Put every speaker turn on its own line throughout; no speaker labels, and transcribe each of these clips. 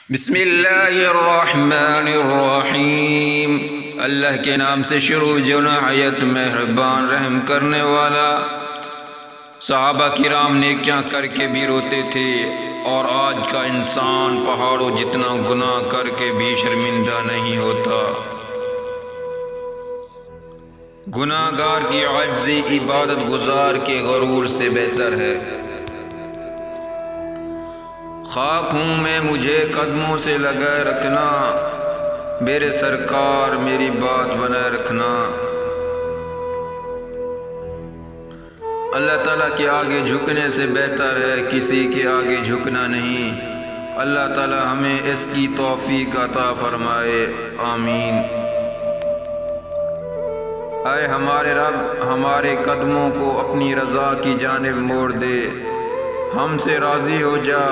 بسم اللہ الرحمن الرحیم۔ اللہ کے نام سے شروع جو نہایت مہربان رحم کرنے والا۔ صحابہ کرام نیکیاں کر کے بھی روتے تھے، اور آج کا انسان پہاڑوں جتنا گناہ کر کے بھی شرمندہ نہیں ہوتا۔ گناہ گار کی عاجزی عبادت گزار کے غرور سے بہتر ہے۔ خاک ہوں میں مجھے قدموں سے لگائے رکھنا، میرے سرکار میری بات بنائے رکھنا۔ اللہ تعالیٰ کے آگے جھکنے سے بہتر ہے کسی کے آگے جھکنا نہیں۔ اللہ تعالیٰ ہمیں اس کی توفیق عطا فرمائے، آمین۔ اے ہمارے رب، ہمارے قدموں کو اپنی رضا کی جانب موڑ دے، ہم سے راضی ہو جا،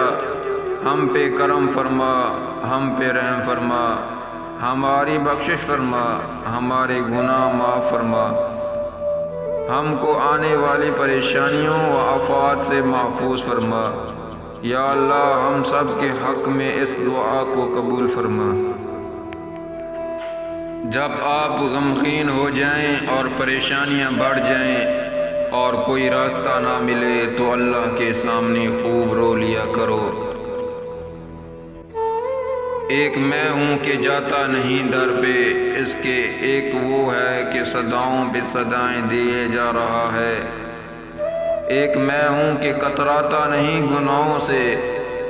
ہم پہ کرم فرما، ہم پہ رحم فرما، ہماری بخشش فرما، ہمارے گناہ معاف فرما، ہم کو آنے والی پریشانیوں و آفات سے محفوظ فرما۔ یا اللہ، ہم سب کے حق میں اس دعا کو قبول فرما۔ جب آپ غمگین ہو جائیں اور پریشانیاں بڑھ جائیں اور کوئی راستہ نہ ملے تو اللہ کے سامنے خوب رو لیا کرو۔ ایک میں ہوں کہ جاتا نہیں در پہ اس کے، ایک وہ ہے کہ صداؤں پہ صدائیں دیے جا رہا ہے۔ ایک میں ہوں کہ کتراتا نہیں گناہوں سے،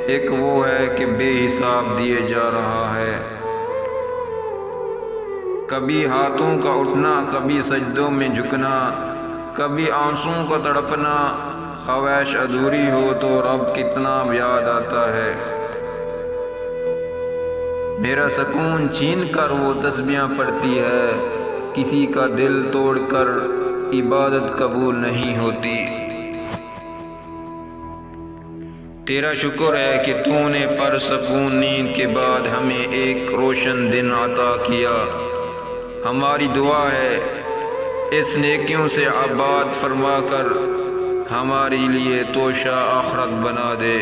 ایک وہ ہے کہ بے حساب دیے جا رہا ہے۔ کبھی ہاتھوں کا اٹھنا، کبھی سجدوں میں جھکنا، کبھی آنسوں کا تڑپنا، خواہش ادھوری ہو تو رب کتنا یاد آتا ہے۔ میرا سکون چھین کر وہ تسبیحاں پڑھتی ہے، کسی کا دل توڑ کر عبادت قبول نہیں ہوتی۔ تیرا شکر ہے کہ تو نے پر سکون نیند کے بعد ہمیں ایک روشن دن عطا کیا۔ ہماری دعا ہے اس نیکیوں سے آباد فرما کر ہمارے لیے توشہ آخرت بنا دے۔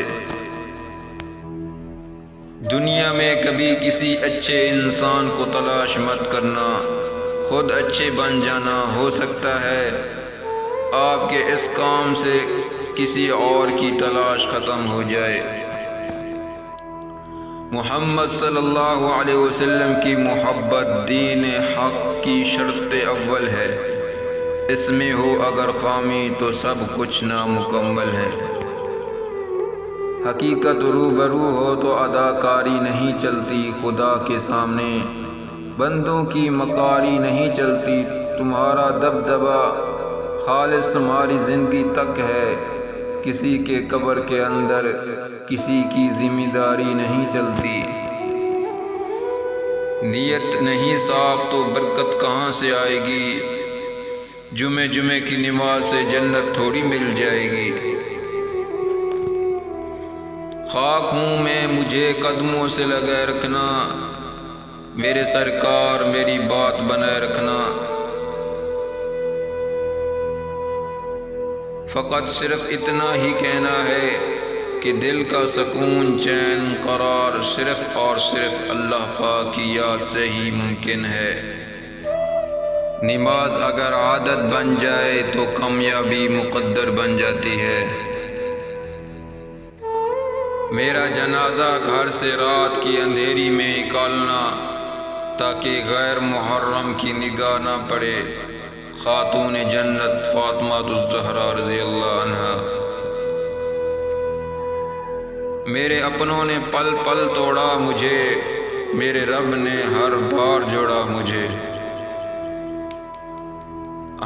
دنیا میں کبھی کسی اچھے انسان کو تلاش مت کرنا، خود اچھے بن جانا۔ ہو سکتا ہے آپ کے اس کام سے کسی اور کی تلاش ختم ہو جائے۔ محمد صلی اللہ علیہ وسلم کی محبت دین حق کی شرط اول ہے، اس میں ہو اگر خامی تو سب کچھ نامکمل ہے۔ حقیقت روبرو ہو تو اداکاری نہیں چلتی خدا کے سامنے، بندوں کی مکاری نہیں چلتی۔ تمہارا دبدبا خالص تمہاری زندگی تک ہے، کسی کے قبر کے اندر کسی کی ذمہ داری نہیں چلتی۔ نیت نہیں صاف تو برکت کہاں سے آئے گی؟ جمعے کی نماز سے جنت تھوڑی مل جائے گی۔ خاک ہوں میں مجھے قدموں سے لگائے رکھنا، میرے سرکار میری بات بنائے رکھنا۔ فقط صرف اتنا ہی کہنا ہے کہ دل کا سکون، چین، قرار صرف اور صرف اللہ پاک کی یاد سے ہی ممکن ہے۔ نماز اگر عادت بن جائے تو کامیابی مقدر بن جاتی ہے۔ میرا جنازہ گھر سے رات کی اندھیری میں نکالنا تاکہ غیر محرم کی نگاہ نہ پڑے۔ خاتون جنت فاطمہ الزہرا رضی اللہ عنہا۔ میرے اپنوں نے پل پل توڑا مجھے، میرے رب نے ہر بار جوڑا مجھے۔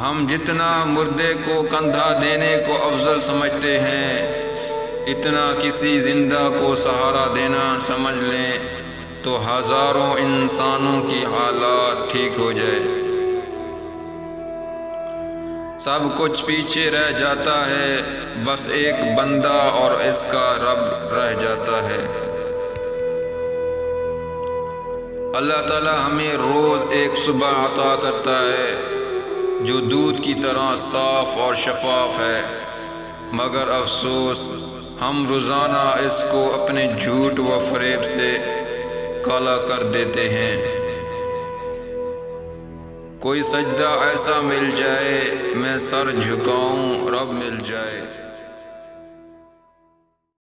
ہم جتنا مردے کو کندھا دینے کو افضل سمجھتے ہیں، اتنا کسی زندہ کو سہارا دینا سمجھ لیں تو ہزاروں انسانوں کی حالات ٹھیک ہو جائے۔ سب کچھ پیچھے رہ جاتا ہے، بس ایک بندہ اور اس کا رب رہ جاتا ہے۔ اللہ تعالی ہمیں روز ایک صبح عطا کرتا ہے جو دودھ کی طرح صاف اور شفاف ہے، مگر افسوس ہم روزانہ اس کو اپنے جھوٹ و فریب سے کالا کر دیتے ہیں۔ کوئی سجدہ ایسا مل جائے میں سر جھکاؤں رب مل جائے۔